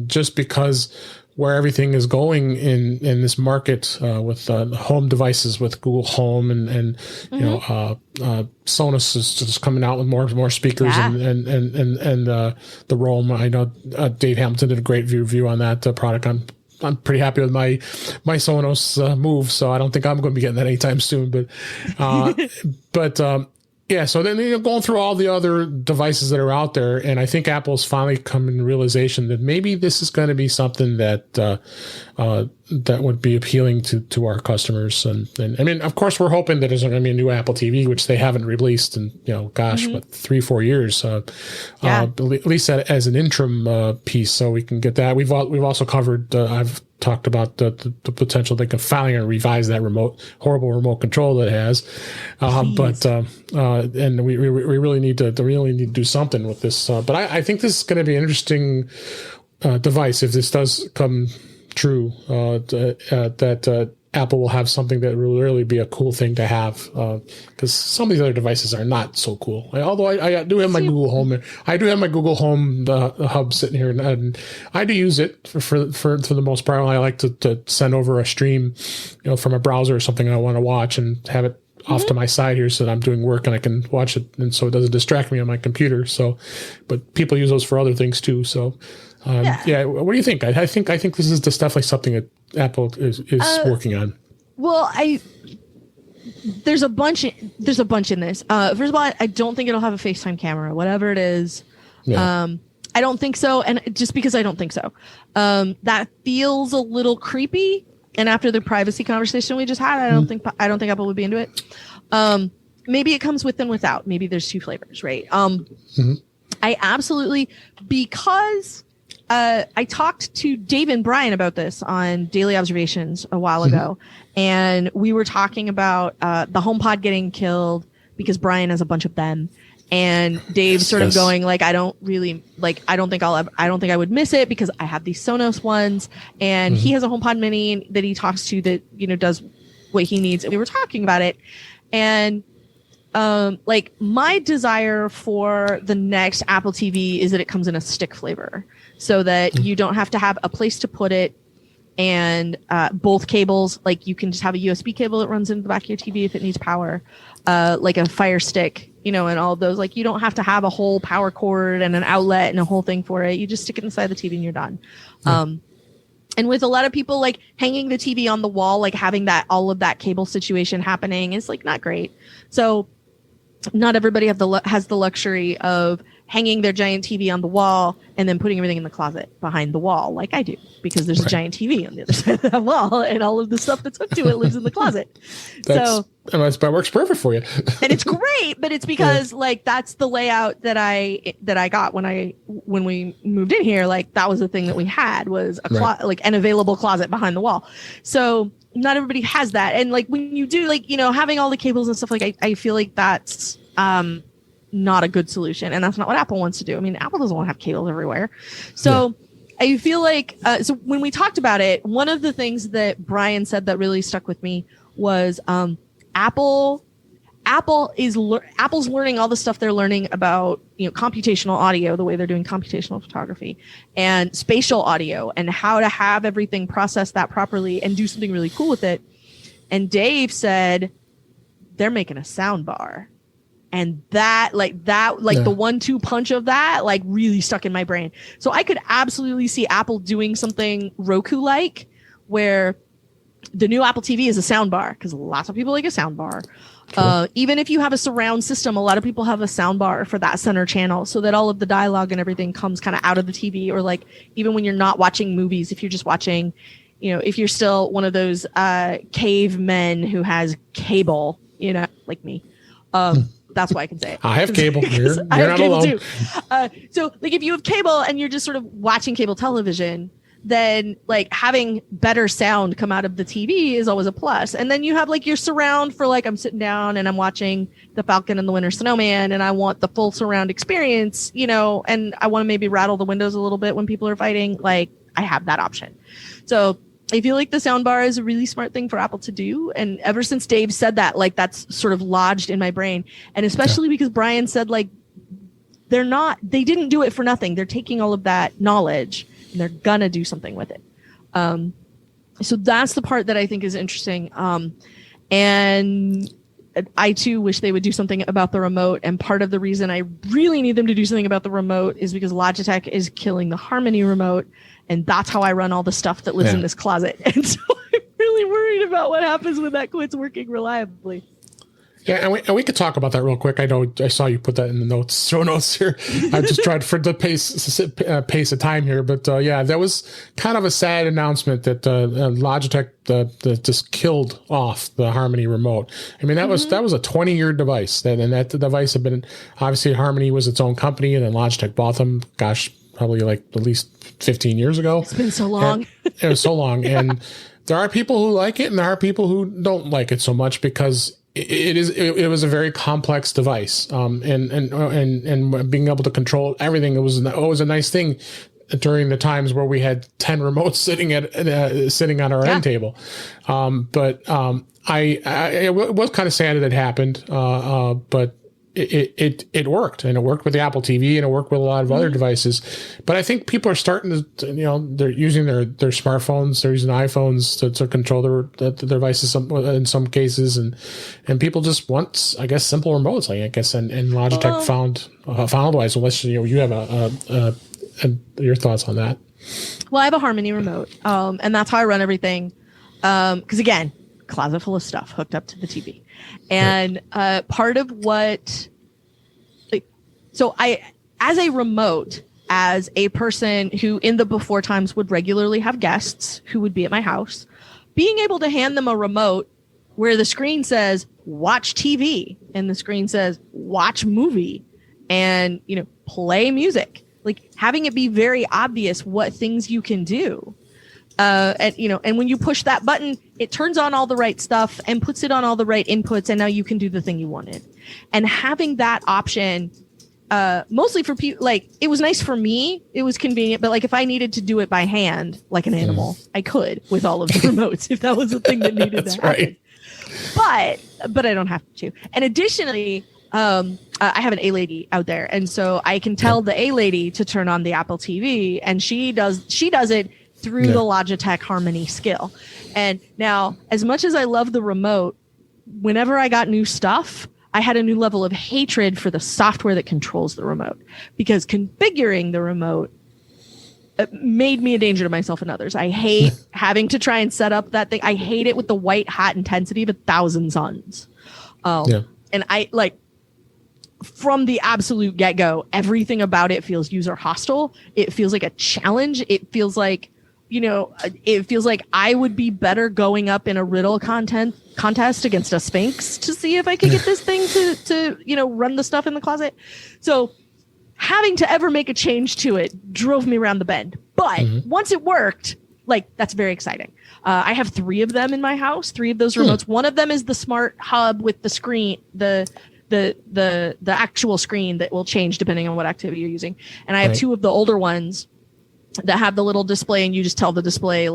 just because where everything is going in this market with home devices, with Google Home and you know Sonos is just coming out with more speakers and the Roam. I know Dave Hamilton did a great review on that product. I'm pretty happy with my Sonos Move, so I don't think I'm going to be getting that anytime soon. But yeah, so then going through all the other devices that are out there, and I think Apple's finally come in realization that maybe this is going to be something that that would be appealing to our customers. And I mean, of course, we're hoping that there's going to be a new Apple TV, which they haven't released in 3-4 years, at least as an interim piece, so we can get that. We've also covered. I've talked about the potential they can finally revise that horrible remote control that it has, and we really need to do something with this. But I think this is going to be an interesting device if this does come true. That Apple will have something that will really be a cool thing to have, because some of these other devices are not so cool. Although I do have my Google Home. I do have my Google Home hub sitting here, and I do use it for the most part. I like to send over a stream, from a browser or something I want to watch, and have it off to my side here so that I'm doing work and I can watch it, and so it doesn't distract me on my computer. So, but people use those for other things too. So. What do you think? I think this is just definitely something that Apple is working on. Well, there's a bunch in this. First of all, I don't think it'll have a FaceTime camera, whatever it is. Yeah. I don't think so, and just because I don't think so, that feels a little creepy. And after the privacy conversation we just had, I don't think Apple would be into it. Maybe it comes with and without. Maybe there's two flavors, right? I absolutely, because. I talked to Dave and Brian about this on Daily Observations a while ago, and we were talking about the HomePod getting killed because Brian has a bunch of them, and Dave sort of going like, I don't think I would miss it because I have these Sonos ones, and he has a HomePod Mini that he talks to that does what he needs, and we were talking about it, and like my desire for the next Apple TV is that it comes in a stick flavor, so that you don't have to have a place to put it, and both cables, like you can just have a USB cable that runs into the back of your TV if it needs power, like a Fire Stick, and all those, like you don't have to have a whole power cord and an outlet and a whole thing for it. You just stick it inside the TV and you're done. And with a lot of people, like hanging the TV on the wall, like having all of that cable situation happening is like not great. So not everybody has the luxury of hanging their giant TV on the wall and then putting everything in the closet behind the wall, like I do, because there's a giant TV on the other side of that wall, and all of the stuff that's hooked to it lives in the closet. That works perfect for you. And it's great, but it's because like that's the layout that I got when we moved in here. Like that was the thing that we had was like an available closet behind the wall. So not everybody has that, and like when you do, like, you know, having all the cables and stuff, like I feel like that's not a good solution, and that's not what Apple wants to do. I mean, Apple doesn't want to have cables everywhere. So I feel like so when we talked about it, one of the things that Brian said that really stuck with me was Apple's learning all the stuff they're learning about, you know, computational audio, the way they're doing computational photography, and spatial audio, and how to have everything process that properly and do something really cool with it. And Dave said they're making a sound bar. And the 1-2 punch of that, like, really stuck in my brain. So I could absolutely see Apple doing something Roku-like, where the new Apple TV is a sound bar, because lots of people like a sound bar. Even if you have a surround system, a lot of people have a sound bar for that center channel, so that all of the dialogue and everything comes kind of out of the TV. Or like, even when you're not watching movies, if you're just watching, you know, if you're still one of those cavemen who has cable, you know, like me. That's why I can say it. I have cable. You're I have not cable alone. too. So like, if you have cable and you're just sort of watching cable television, then like having better sound come out of the TV is always a plus. And then you have like your surround for like, I'm sitting down and I'm watching The Falcon and the Winter Snowman, and I want the full surround experience, you know, and I want to maybe rattle the windows a little bit when people are fighting. Like, I have that option. So I feel like the soundbar is a really smart thing for Apple to do. And ever since Dave said that, like, that's sort of lodged in my brain. And especially because Brian said, like, they didn't do it for nothing. They're taking all of that knowledge and they're gonna do something with it. So that's the part that I think is interesting. And I too wish they would do something about the remote. And part of the reason I really need them to do something about the remote is because Logitech is killing the Harmony remote. And that's how I run all the stuff that lives in this closet. And so I'm really worried about what happens when that quits working reliably. Yeah, and we could talk about that real quick. I know I saw you put that in the show notes here. I just tried for the pace of time here, but that was kind of a sad announcement that Logitech just killed off the Harmony remote. I mean, that was a 20-year device, and that device had been, obviously Harmony was its own company, and then Logitech bought them. Gosh, probably like at least 15 years ago. It's been so long. It was so long, and there are people who like it, and there are people who don't like it so much because it was a very complex device, and being able to control everything. It was always a nice thing during the times where we had 10 remotes sitting on our end table. But it was kind of sad that it happened. But it worked, and it worked with the Apple TV, and it worked with a lot of other devices. But I think people are starting to, you know, they're using their smartphones, they're using iPhones to control their devices in some cases, and people just want, I guess, simple remotes. I guess, and Logitech found otherwise. Unless you have your thoughts on that. Well, I have a Harmony remote, and that's how I run everything. Because again, closet full of stuff hooked up to the TV. And part of what, so I, as a remote, as a person who in the before times would regularly have guests who would be at my house, being able to hand them a remote where the screen says watch TV and the screen says watch movie and, you know, play music, like having it be very obvious what things you can do. And, you know, and when you push that button, it turns on all the right stuff and puts it on all the right inputs. And now you can do the thing you wanted. And having that option, mostly for people, like, it was nice for me. It was convenient. But like, if I needed to do it by hand, like an animal, I could with all of the remotes, if that was the thing that needed to happen. Right. But I don't have to. And additionally, I have an A-lady out there. And so I can tell the A-lady to turn on the Apple TV, and she does it through the Logitech Harmony skill. And now, as much as I love the remote, whenever I got new stuff, I had a new level of hatred for the software that controls the remote, because configuring the remote made me a danger to myself and others. I hate having to try and set up that thing. I hate it with the white hot intensity of 1,000 suns. And I like from the absolute get-go, everything about it feels user hostile. It feels like a challenge. It feels like, it feels like I would be better going up in a riddle contest against a Sphinx to see if I could get this thing to run the stuff in the closet. So having to ever make a change to it drove me around the bend. But once it worked, that's very exciting. I have 3 of them in my house, 3 of those remotes. One of them is the smart hub with the screen, the actual screen that will change depending on what activity you're using. And I have 2 of the older ones that have the little display, and you just tell the display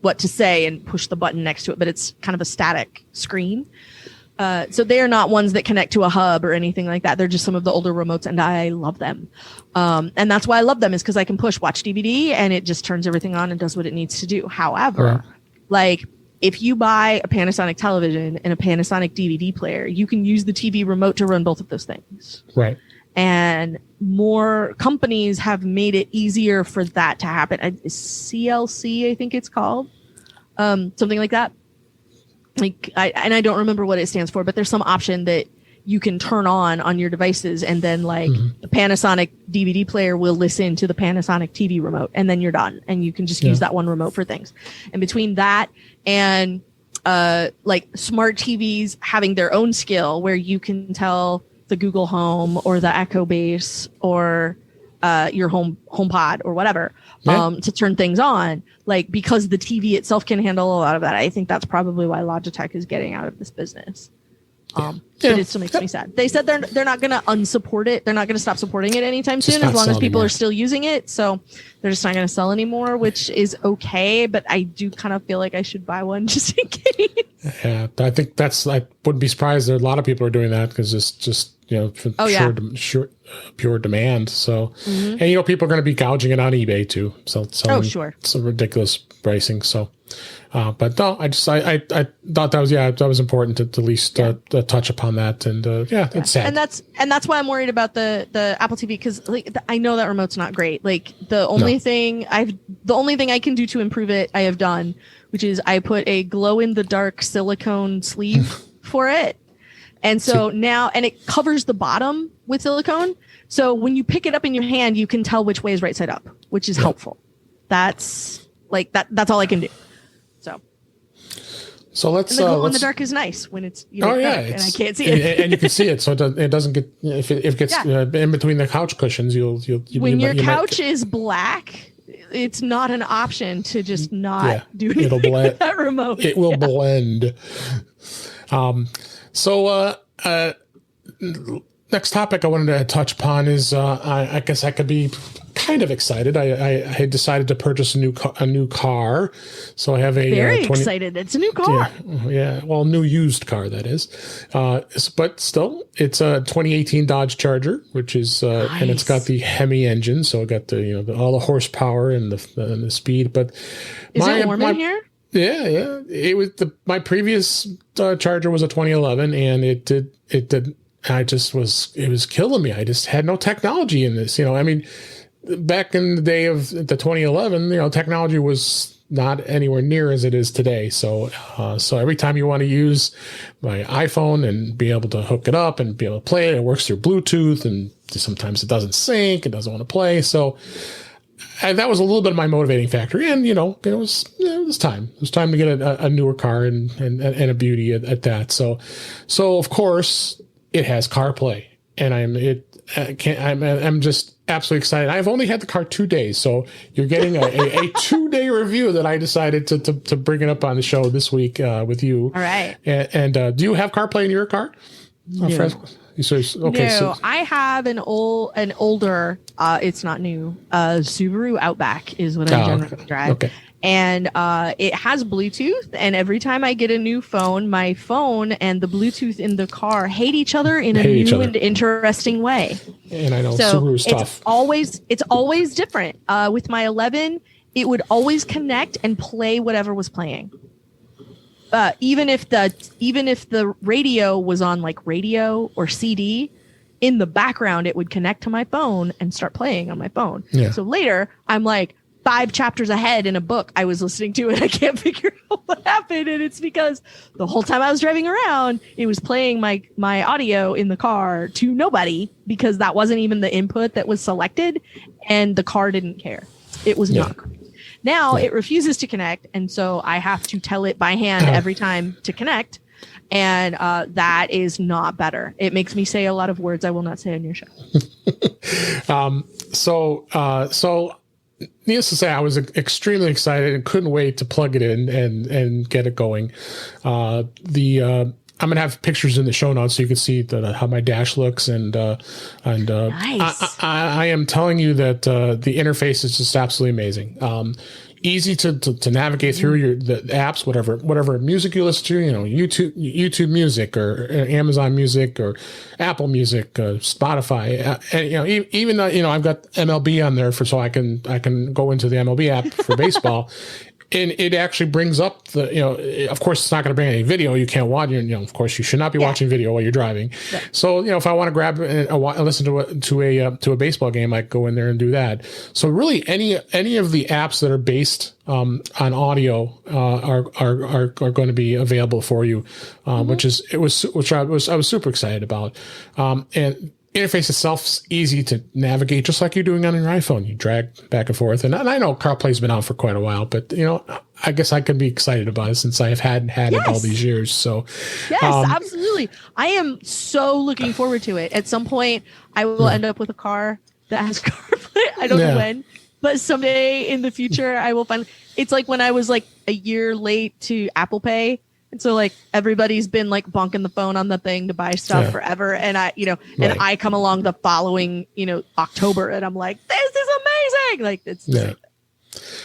what to say and push the button next to it, but it's kind of a static screen. So they are not ones that connect to a hub or anything like that. They're just some of the older remotes, and I love them. And that's why I love them, is because I can push watch DVD and it just turns everything on and does what it needs to do. However, if you buy a Panasonic television and a Panasonic DVD player, you can use the TV remote to run both of those things. Right. And more companies have made it easier for that to happen. CLC, I think it's called, something like that. I don't remember what it stands for, but there's some option that you can turn on your devices, and then the Panasonic DVD player will listen to the Panasonic TV remote, and then you're done, and you can just use that one remote for things. And between that and smart TVs having their own skill, where you can tell the Google Home or the Echo Base or your HomePod or whatever to turn things on, because the TV itself can handle a lot of that. I think that's probably why Logitech is getting out of this business. But it still makes me sad. They said they're not going to unsupport it. They're not going to stop supporting it anytime soon, as long as people are still using it. So they're just not going to sell anymore, which is okay. But I do kind of feel like I should buy one just in case. Yeah, I think I wouldn't be surprised that a lot of people are doing that, because it's just pure demand. So, and people are going to be gouging it on eBay too. So some ridiculous pricing. So, but no, I thought that was important to at least touch upon that. And it's sad. And that's why I'm worried about the Apple TV, because I know that remote's not great. The only thing I can do to improve it, I have done, which is I put a glow in the dark silicone sleeve for it. And so now, and it covers the bottom with silicone. So when you pick it up in your hand, you can tell which way is right side up, which is helpful. That's that's all I can do. So let's. And the glow in the dark is nice when it's dark and I can't see it. And you can see it, so it doesn't get, if it gets in between the couch cushions, when your couch is black, it's not an option to just not do anything. It'll blend. With that remote. It will blend. Next topic I wanted to touch upon is I guess I could be kind of excited. I had decided to purchase a new car, so I have a very excited. It's a new car. Well, new used car, that is. But still, it's a 2018 Dodge Charger, which is nice. And it's got the Hemi engine, so it got the all the horsepower and the speed. But is it warm in here? Yeah. It was my previous Charger was a 2011, and it did. It was killing me. I just had no technology in this. I mean, back in the day of the 2011, technology was not anywhere near as it is today. So every time you want to use my iPhone and be able to hook it up and be able to play it works through Bluetooth, and sometimes it doesn't sync, it doesn't want to play. So that was a little bit of my motivating factor. And, it was time. It was time to get a newer car and a beauty at that. So of course it has CarPlay, and I'm just absolutely excited. I've only had the car 2 days, so you're getting a 2-day review that I decided to bring it up on the show this week with you. All right. And do you have CarPlay in your car? No. I have an older, it's not new, Subaru Outback is what I generally drive. Okay. And it has Bluetooth, and every time I get a new phone, my phone and the Bluetooth in the car hate each other in a new and interesting way. And I know Subaru's tough. It's always different. With my 11, it would always connect and play whatever was playing. Even if the radio was on radio or CD, in the background it would connect to my phone and start playing on my phone. Yeah. So later I'm like, 5 chapters ahead in a book I was listening to, and I can't figure out what happened. And it's because the whole time I was driving around, it was playing my audio in the car to nobody, because that wasn't even the input that was selected, and the car didn't care. It was not great. Now it refuses to connect, and so I have to tell it by hand every time to connect, and that is not better. It makes me say a lot of words I will not say on your show. So needless to say, I was extremely excited and couldn't wait to plug it in and get it going. I'm going to have pictures in the show notes so you can see how my dash looks. And nice. I am telling you that the interface is just absolutely amazing. Easy to navigate through the apps, whatever music you listen to, YouTube Music or Amazon Music or Apple Music, Spotify, and even though I've got MLB on there so I can go into the MLB app for baseball. And it actually brings up of course, it's not going to bring any video. You can't watch, of course, you should not be watching video while you're driving. Yeah. So, if I want to grab and listen to a baseball game, I go in there and do that. So really any of the apps that are based on audio are going to be available for you, which I was super excited about. And interface itself is easy to navigate, just like you're doing on your iPhone. You drag back and forth. And I know CarPlay's been out for quite a while, but I guess I can be excited about it since I have had it all these years. So yes, absolutely. I am so looking forward to it. At some point, I will end up with a car that has CarPlay. I don't know when, but someday in the future, I will find. It's like when I was like a year late to Apple Pay. And so everybody's been bonking the phone on the thing to buy stuff forever. And and I come along the following, October, and I'm like, this is amazing. It's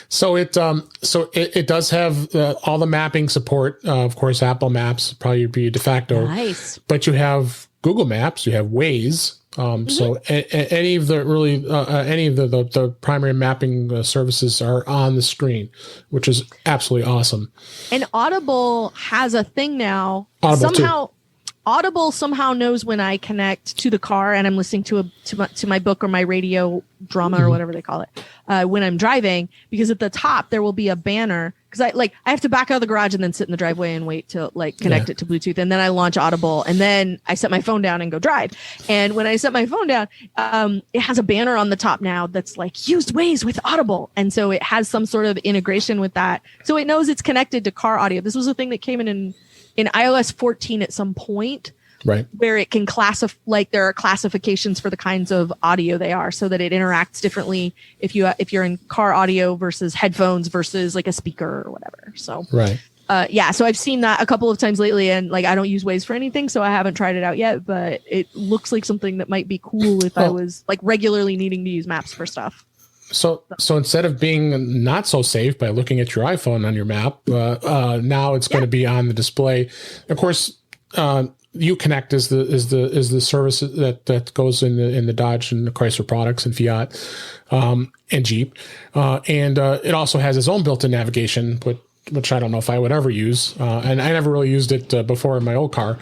So it does have all the mapping support. Of course, Apple Maps probably be de facto. Nice. But you have Google Maps, you have Waze. So any of the primary mapping services are on the screen, which is absolutely awesome. And Audible has a thing now. Audible somehow knows when I connect to the car and I'm listening to my book or my radio drama or whatever they call it when I'm driving, because at the top there will be a banner, because I have to back out of the garage and then sit in the driveway and wait to connect it to Bluetooth, and then I launch Audible and then I set my phone down and go drive. And when I set my phone down, it has a banner on the top now that's used Waze with Audible, and so it has some sort of integration with that, so it knows it's connected to car audio. This was a thing that came in iOS 14 at some point, right, where it can classify, there are classifications for the kinds of audio they are, so that it interacts differently if you're in car audio versus headphones versus a speaker or whatever. So right. So I've seen that a couple of times lately, and I don't use Waze for anything, so I haven't tried it out yet, but it looks like something that might be cool if I was regularly needing to use maps for stuff. So instead of being not so safe by looking at your iPhone on your map, now it's going to be on the display. Of course, Uconnect is the service that goes in the Dodge and the Chrysler products and Fiat and Jeep, and it also has its own built-in navigation, which I don't know if I would ever use, and I never really used it before in my old car.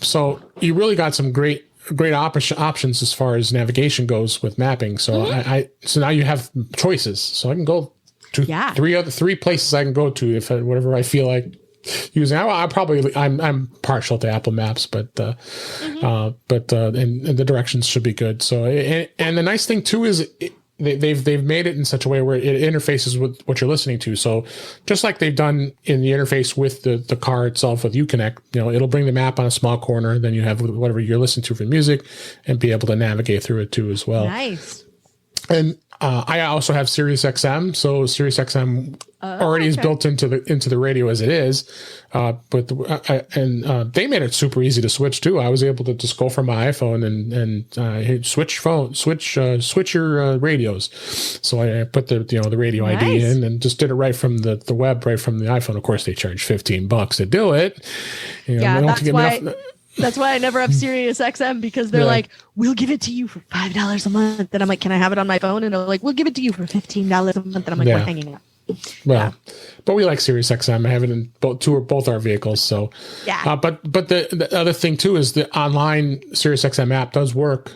So you really got some great options as far as navigation goes with mapping. So so now you have choices. So I can go to three places I can go to if whatever I feel like using. I'm partial to Apple Maps, but and the directions should be good. So and the nice thing too is they've made it in such a way where it interfaces with what you're listening to. So just like they've done in the interface with the car itself with Uconnect, it'll bring the map on a small corner. Then you have whatever you're listening to for music and be able to navigate through it too as well. Nice. And I also have Sirius XM, so Sirius XM already is built into the radio as it is, but they made it super easy to switch too. I was able to just go from my iPhone and switch your radios. So I put the radio ID in and just did it right from the web, right from the iPhone. Of course, they charge $15 to do it. That's why I never have Sirius XM, because they're like, we'll give it to you for $5 a month. And I'm like, can I have it on my phone? And they're like, we'll give it to you for $15 a month. And I'm like, we're hanging out. Well, but we like Sirius XM. I have it in both our vehicles. So but the other thing too is the online Sirius XM app does work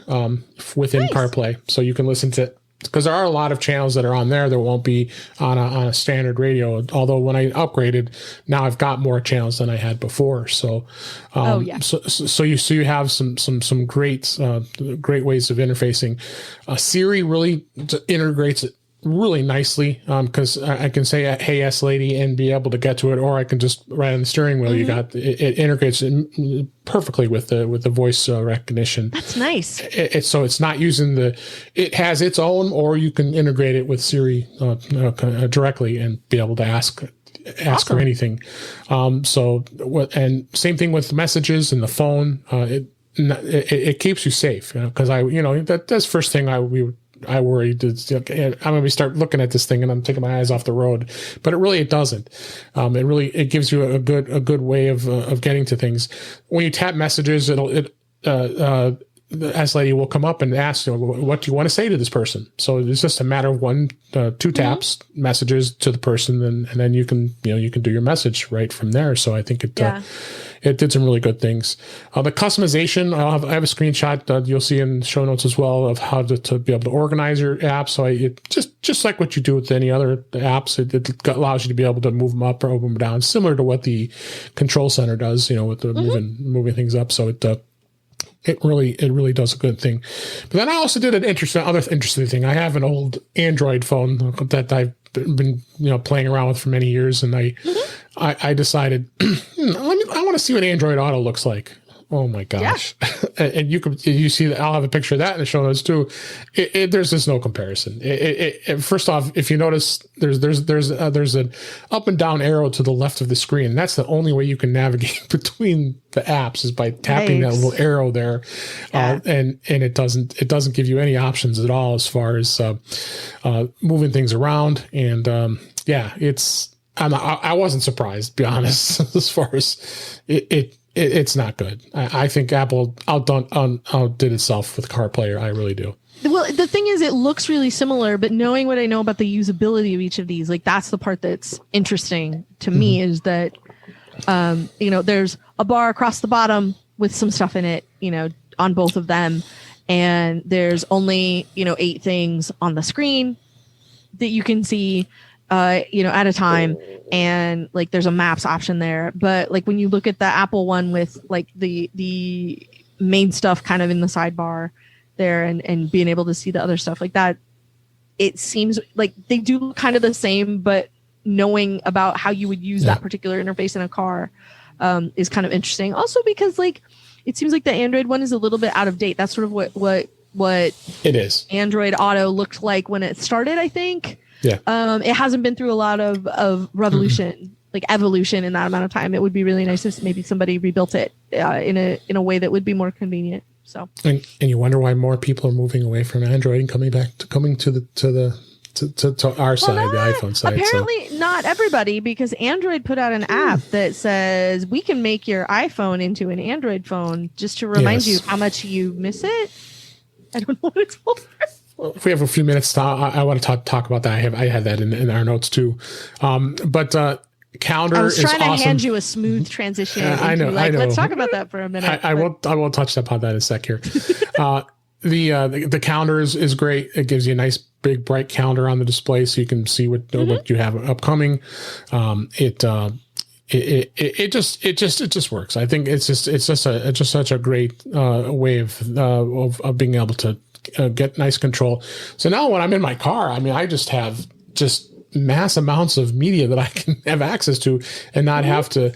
within CarPlay, so you can listen to because there are a lot of channels that are on there that won't be on a standard radio. Although when I upgraded, now I've got more channels than I had before. So, so you have some great ways of interfacing. Siri really integrates it really nicely, because I can say, "Hey, yes, lady," and be able to get to it, or I can just right on the steering wheel. You got it integrates perfectly with the voice recognition. That's nice. So it's not using it has its own, or you can integrate it with Siri directly and be able to ask her anything. And same thing with messages and the phone. It keeps you safe, because that's the first thing I worried I'm going to start looking at this thing and I'm taking my eyes off the road, but it doesn't. It gives you a good way of getting to things. When you tap messages, the S lady will come up and ask, what do you want to say to this person? So it's just a matter of two taps, messages to the person, and then you can do your message right from there. So I think it did some really good things. The customization, I have a screenshot you'll see in the show notes as well of how to be able to organize your apps. So it just like what you do with any other apps, it allows you to be able to move them up or move them down, similar to what the control center does, with the moving things up. So it really does a good thing. But then I also did other interesting thing. I have an old Android phone that I've been playing around with for many years, and I decided I want to see what Android Auto looks like. Oh my gosh! Yeah. And you see that I'll have a picture of that in the show notes too. There's just no comparison. First off, if you notice, there's an up and down arrow to the left of the screen. That's the only way you can navigate between the apps is by tapping that little arrow there, and it doesn't give you any options at all as far as moving things around. And I wasn't surprised, to be honest, as far as it's not good. I think Apple outdid itself with CarPlay. I really do. Well, the thing is, it looks really similar, but knowing what I know about the usability of each of these, that's the part that's interesting to me, is that, there's a bar across the bottom with some stuff in it, on both of them. And there's only, 8 things on the screen that you can see, at a time, and there's a maps option there. But when you look at the Apple one with the main stuff kind of in the sidebar there, and being able to see the other stuff like that, it seems like they do look kind of the same, but knowing about how you would use that particular interface in a car is kind of interesting. Also because it seems like the Android one is a little bit out of date. That's sort of what it is. Android Auto looked like when it started, I think. Yeah. It hasn't been through a lot of revolution, evolution in that amount of time. It would be really nice if maybe somebody rebuilt it in a way that would be more convenient. So. And you wonder why more people are moving away from Android and coming to our side, the iPhone side. Apparently not everybody, because Android put out an app that says we can make your iPhone into an Android phone just to remind you how much you miss it. I don't know what it's for. Well, if we have a few minutes, I want to talk about that. I had that in our notes too. But Calendar is awesome. I was trying to hand you a smooth transition. I know. Let's talk about that for a minute. I will touch upon that in a sec here. The calendar is great. It gives you a nice big bright calendar on the display, so you can see what you have upcoming. It just works. I think it's just such a great way of being able to get nice control. So now when I'm in my car, I just have mass amounts of media that I can have access to and not have to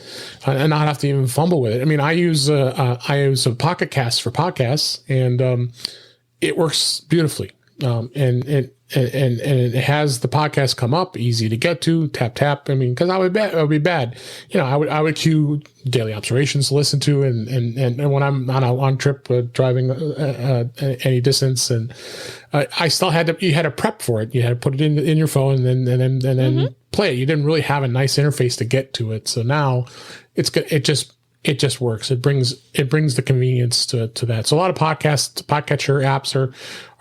even fumble with it. I use a Pocket Cast for podcasts, and it works beautifully. And it has the podcast come up, easy to get to, tap. Because I would be bad. I would cue daily observations to listen to, and when I'm on a long trip driving any distance, and I still you had to prep for it. You had to put it in your phone and then play it. You didn't really have a nice interface to get to it. So now it's good. It just works. It brings the convenience to that. So a lot of podcatcher apps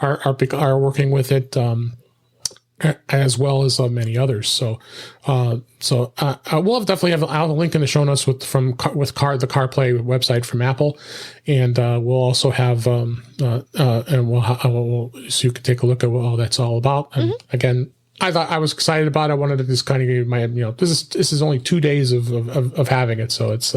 are working with it. as well as many others. So we'll definitely have a link in the show notes the CarPlay website from Apple, and we'll also have and we'll so you can take a look at what all that's all about. And again, I was excited about it. I wanted to just kind of give my, this is only 2 days of having it, so it's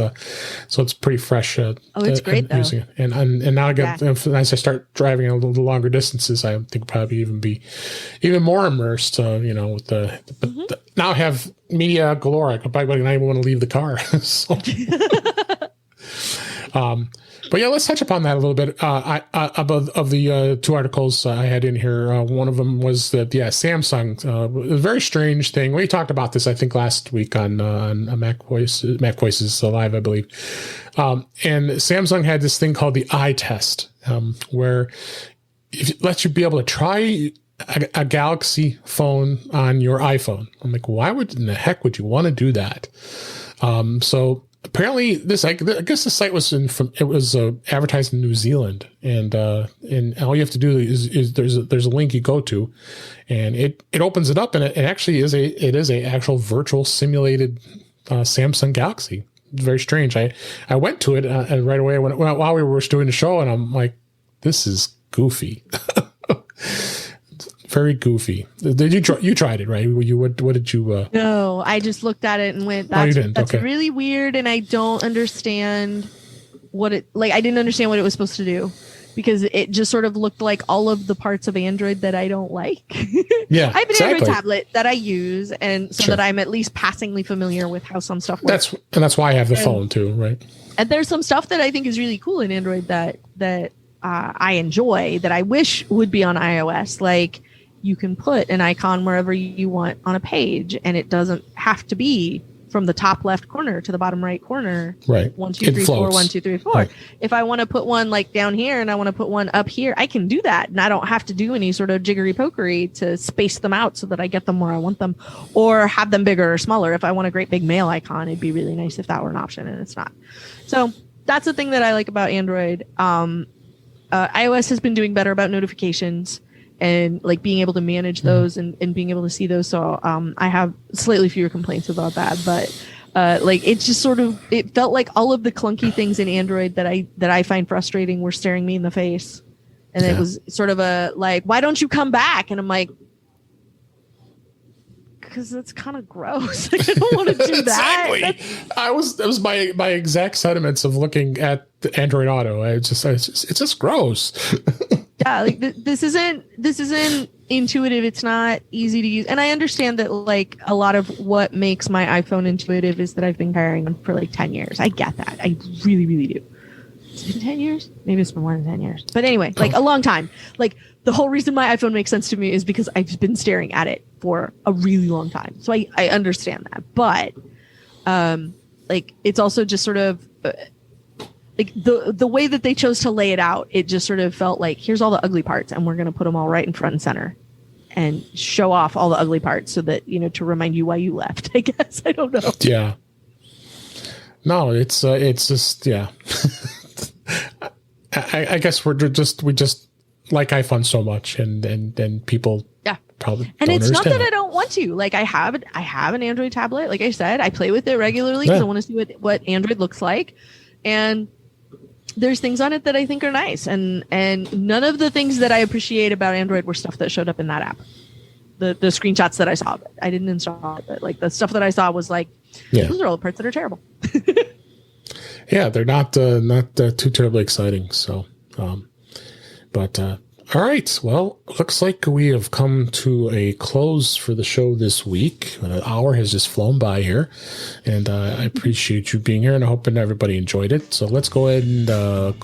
pretty fresh. It's great though. Using it. And now as I start driving a little longer distances, I think probably even be even more immersed. With the now I have media galore. I probably not even want to leave the car. So. But yeah, let's touch upon that a little bit. Of the 2 articles I had in here, one of them was that Samsung, a very strange thing. We talked about this, I think, last week on Mac Voices Live, I believe. And Samsung had this thing called the iTest, where it lets you be able to try a Galaxy phone on your iPhone. I'm like, why in the heck would you want to do that? So. Apparently, I guess the site was advertised in New Zealand, and all you have to do is there's a link you go to, and it opens it up, and it actually is a actual virtual simulated Samsung Galaxy. It's very strange. I went to it and right away while we were doing the show, and I'm like, this is goofy. Very goofy. Did you tried it, right? What did you? No, I just looked at it and went, that's really weird, and I don't understand what it like. I didn't understand what it was supposed to do, because it just sort of looked like all of the parts of Android that I don't like. Yeah, I have an Android tablet that I use, and so that I'm at least passingly familiar with how some stuff works. That's why I have the phone too, right? And there's some stuff that I think is really cool in Android that I enjoy that I wish would be on iOS, like. You can put an icon wherever you want on a page, and it doesn't have to be from the top left corner to the bottom right corner. Right. 1, 2, 3, 4, 1, 2, 3, 4. Right. If I want to put one like down here and I want to put one up here, I can do that. And I don't have to do any sort of jiggery pokery to space them out so that I get them where I want them, or have them bigger or smaller. If I want a great big mail icon, it'd be really nice if that were an option, and it's not. So that's the thing that I like about Android. iOS has been doing better about notifications and like being able to manage those and being able to see those. So I have slightly fewer complaints about that, but like it just sort of, it felt like all of the clunky things in Android that I find frustrating were staring me in the face. And it was sort of a like, why don't you come back? And I'm like, because that's kind of gross. Like, I don't want to do that. Exactly. That was my exact sentiments of looking at the Android Auto. It's just gross. Yeah, like this isn't intuitive. It's not easy to use, and I understand that like a lot of what makes my iPhone intuitive is that I've been carrying them for like 10 years. I get that. I really, really do. It's been 10 years? Maybe it's been more than 10 years. But anyway, like a long time. Like the whole reason my iPhone makes sense to me is because I've been staring at it for a really long time. So I understand that. But like it's also just sort of like the way that they chose to lay it out, it just sort of felt like here's all the ugly parts and we're going to put them all right in front and center and show off all the ugly parts so that, you know, to remind you why you left, I guess. I don't know. Yeah. No, it's just, yeah. I guess we just like iPhone so much and people probably and don't it's not that it. I don't want to. Like I have an Android tablet. Like I said, I play with it regularly because I want to see what Android looks like. And there's things on it that I think are nice. And none of the things that I appreciate about Android were stuff that showed up in that app. The screenshots that I saw, I didn't install it, but like the stuff that I saw was like, those are all the parts that are terrible. Yeah, they're not too terribly exciting. So, but all right. Well, looks like we have come to a close for the show this week. An hour has just flown by here, and I appreciate you being here, and I hope everybody enjoyed it. So let's go ahead and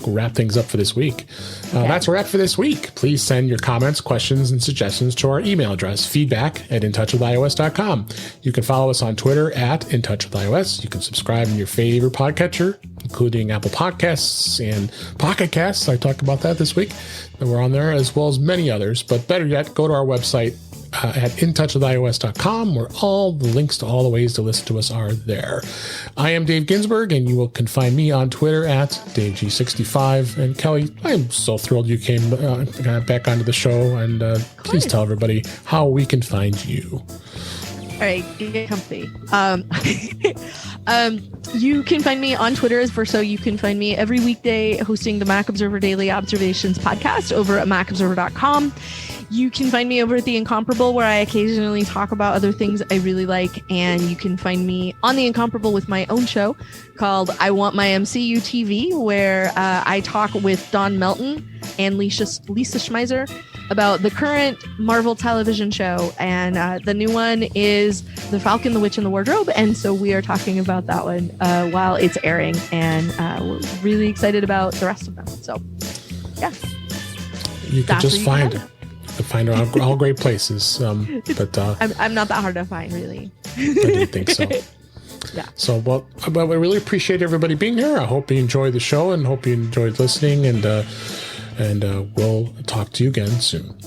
wrap things up for this week. That's a wrap for this week. Please send your comments, questions, and suggestions to our email address, feedback@intouchwithios.com. You can follow us on Twitter @intouchwithios. You can subscribe in your favorite podcatcher, including Apple Podcasts and Pocket Casts. I talked about that this week. And we're on there, as well as many others. But better yet, go to our website, at intouchwithios.com, where all the links to all the ways to listen to us are there. I am Dave Ginsburg, and you can find me on Twitter at DaveG65. And Kelly, I'm so thrilled you came back onto the show, and please tell everybody how we can find you. All right, get comfy. You can find me on Twitter you can find me every weekday hosting the Mac Observer Daily Observations podcast over at macobserver.com. You can find me over at The Incomparable, where I occasionally talk about other things I really like. And you can find me on The Incomparable with my own show called I Want My MCU TV, where I talk with Don Melton and Lisa Schmeiser about the current Marvel television show. And the new one is The Falcon, the Witch, and the Wardrobe. And so we are talking about that one while it's airing. And we're really excited about the rest of them. So, yeah. You can just find her. Find her all great places. But I'm not that hard to find, really. I didn't think so. Yeah. So, well, I really appreciate everybody being here. I hope you enjoyed the show and hope you enjoyed listening. And we'll talk to you again soon.